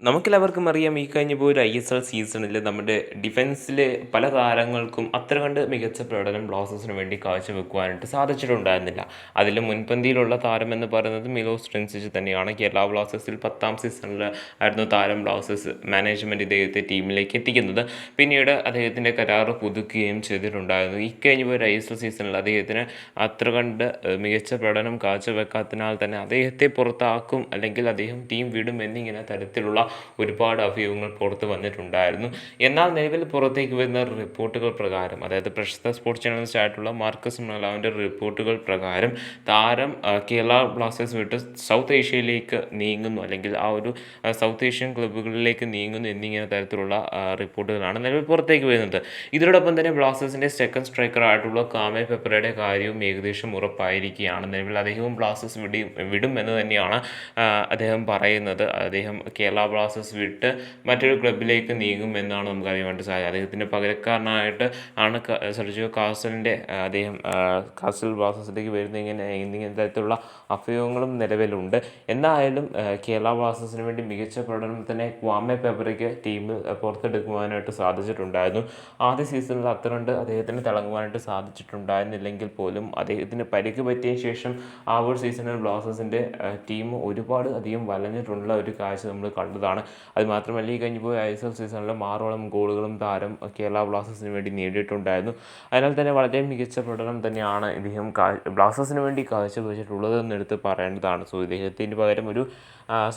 നമുക്കെല്ലാവർക്കും അറിയാം ഈ കഴിഞ്ഞ പോയ ഒരു ISL സീസണിൽ നമ്മുടെ ഡിഫൻസിലെ പല താരങ്ങൾക്കും അത്ര കണ്ട് മികച്ച പ്രകടനം ബ്ലാസ്റ്റേഴ്സിന് വേണ്ടി കാഴ്ചവെക്കുവാനായിട്ട് സാധിച്ചിട്ടുണ്ടായിരുന്നില്ല. അതിൽ മുൻപന്തിയിലുള്ള താരമെന്ന് പറയുന്നത് മിലോസ് ട്രിൻസിച്ച് തന്നെയാണ്. കേരള ബ്ലാസ്റ്റേഴ്സിൽ 10ാം സീസണിൽ ആയിരുന്നു താരം ബ്ലാസ്റ്റേഴ്സ് മാനേജ്മെൻറ്റ് ഇദ്ദേഹത്തെ ടീമിലേക്ക് എത്തിക്കുന്നത്. പിന്നീട് അദ്ദേഹത്തിൻ്റെ കരാർ പുതുക്കുകയും ചെയ്തിട്ടുണ്ടായിരുന്നു. ഈ കഴിഞ്ഞ പോയ ഒരു ISL സീസണിൽ അദ്ദേഹത്തിന് അത്ര കണ്ട് മികച്ച പ്രകടനം കാഴ്ചവെക്കാത്തതിനാൽ തന്നെ അദ്ദേഹത്തെ പുറത്താക്കും അല്ലെങ്കിൽ അദ്ദേഹം ടീം വിടും എന്നിങ്ങനെ തരത്തിലുള്ള ഒരുപാട് അഭ്യൂഹങ്ങൾ പുറത്ത് വന്നിട്ടുണ്ടായിരുന്നു. എന്നാൽ നിലവിൽ പുറത്തേക്ക് വരുന്ന റിപ്പോർട്ടുകൾ പ്രകാരം, അതായത് പ്രശസ്ത സ്പോർട്സ് ജേർണലിസ്റ്റ് ആയിട്ടുള്ള മാർക്കസ് മെലാവിൻ്റെ റിപ്പോർട്ടുകൾ പ്രകാരം താരം കേരള ബ്ലാസ്റ്റേഴ്സ് വിട്ട് സൗത്ത് ഏഷ്യയിലേക്ക് നീങ്ങുന്നു, അല്ലെങ്കിൽ ആ ഒരു സൗത്ത് ഏഷ്യൻ ക്ലബ്ബുകളിലേക്ക് നീങ്ങുന്നു എന്നിങ്ങനെ തരത്തിലുള്ള റിപ്പോർട്ടുകളാണ് നിലവിൽ പുറത്തേക്ക് വരുന്നത്. ഇതിനോടൊപ്പം തന്നെ ബ്ലാസ്റ്റേഴ്സിൻ്റെ സെക്കൻഡ് സ്ട്രൈക്കർ ആയിട്ടുള്ള കാമെ പെപ്പറയുടെ കാര്യവും ഏകദേശം ഉറപ്പായിരിക്കുകയാണ്. നിലവിൽ അദ്ദേഹവും ബ്ലാസ്റ്റേഴ്സ് വിടും എന്ന് തന്നെയാണ് അദ്ദേഹം പറയുന്നത്. അദ്ദേഹം കേരള ബ്ലാസ്റ്റേഴ്സ് വിട്ട് മറ്റൊരു ക്ലബിലേക്ക് നീങ്ങുമെന്നാണ് നമുക്ക് അറിയാനായിട്ട് സാധിക്കും. അദ്ദേഹത്തിൻ്റെ പകരക്കാരനായിട്ട് ആണ് സെർജിയോ കാസലിൻ്റെ അദ്ദേഹം കാസൽ ബ്ലാസ്റ്റേഴ്സിലേക്ക് വരുന്ന ഇങ്ങനെ തരത്തിലുള്ള അഭ്യൂഹങ്ങളും നിലവിലുണ്ട്. എന്തായാലും കേരള ബ്ലാസ്റ്റേഴ്സിന് വേണ്ടി മികച്ച പ്രകടനം തന്നെ ക്വാമെ പെപ്പറയ്ക്ക് ടീമിൽ പുറത്തെടുക്കുവാനായിട്ട് സാധിച്ചിട്ടുണ്ടായിരുന്നു. ആദ്യ സീസണിൽ അത്ര കണ്ട് അദ്ദേഹത്തിന് തിളങ്ങുവാനായിട്ട് സാധിച്ചിട്ടുണ്ടായിരുന്നില്ലെങ്കിൽ പോലും അദ്ദേഹത്തിന് പരിക്ക് പറ്റിയ ശേഷം ആ ഒരു സീസണിൽ ബ്ലാസ്റ്റേഴ്സിൻ്റെ ടീം ഒരുപാട് അധികം വലഞ്ഞിട്ടുള്ള ഒരു കാഴ്ച നമ്മൾ കണ്ടതാണ്. അത് മാത്രമല്ല ഈ കഴിഞ്ഞ് പോയ ISL സീസണിൽ 6ഓളം ഗോളുകളും താരം കേരള ബ്ലാസ്റ്റേഴ്സിന് വേണ്ടി നേടിയിട്ടുണ്ടായിരുന്നു. അതിനാൽ തന്നെ വളരെ മികച്ച പ്രകടനം തന്നെയാണ് ഇദ്ദേഹം ബ്ലാസ്റ്റേഴ്സിന് വേണ്ടി കാഴ്ചവെച്ചിട്ടുള്ളതെന്ന് എടുത്ത് പറയേണ്ടതാണ്. സോ ഇദ്ദേഹത്തിന് പകരം ഒരു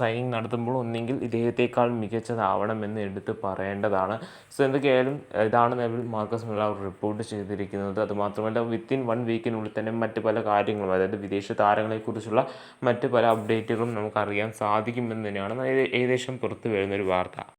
സൈനിങ് നടത്തുമ്പോൾ ഒന്നെങ്കിൽ ഇദ്ദേഹത്തേക്കാൾ മികച്ചതാവണമെന്ന് എടുത്ത് പറയേണ്ടതാണ്. സോ എന്തൊക്കെയായാലും ഇതാണ് നിലവിൽ മാർക്കസ് മെലാവ് റിപ്പോർട്ട് ചെയ്തിരിക്കുന്നത്. അതുമാത്രമല്ല വിത്തിൻ 1 വീക്കിനുള്ളിൽ തന്നെ മറ്റ് പല കാര്യങ്ങളും, അതായത് വിദേശ താരങ്ങളെക്കുറിച്ചുള്ള മറ്റ് പല അപ്ഡേറ്റുകളും നമുക്കറിയാൻ സാധിക്കുമെന്ന് തന്നെയാണ് ഏകദേശം പുറത്തു വരുന്നൊരു വാർത്ത.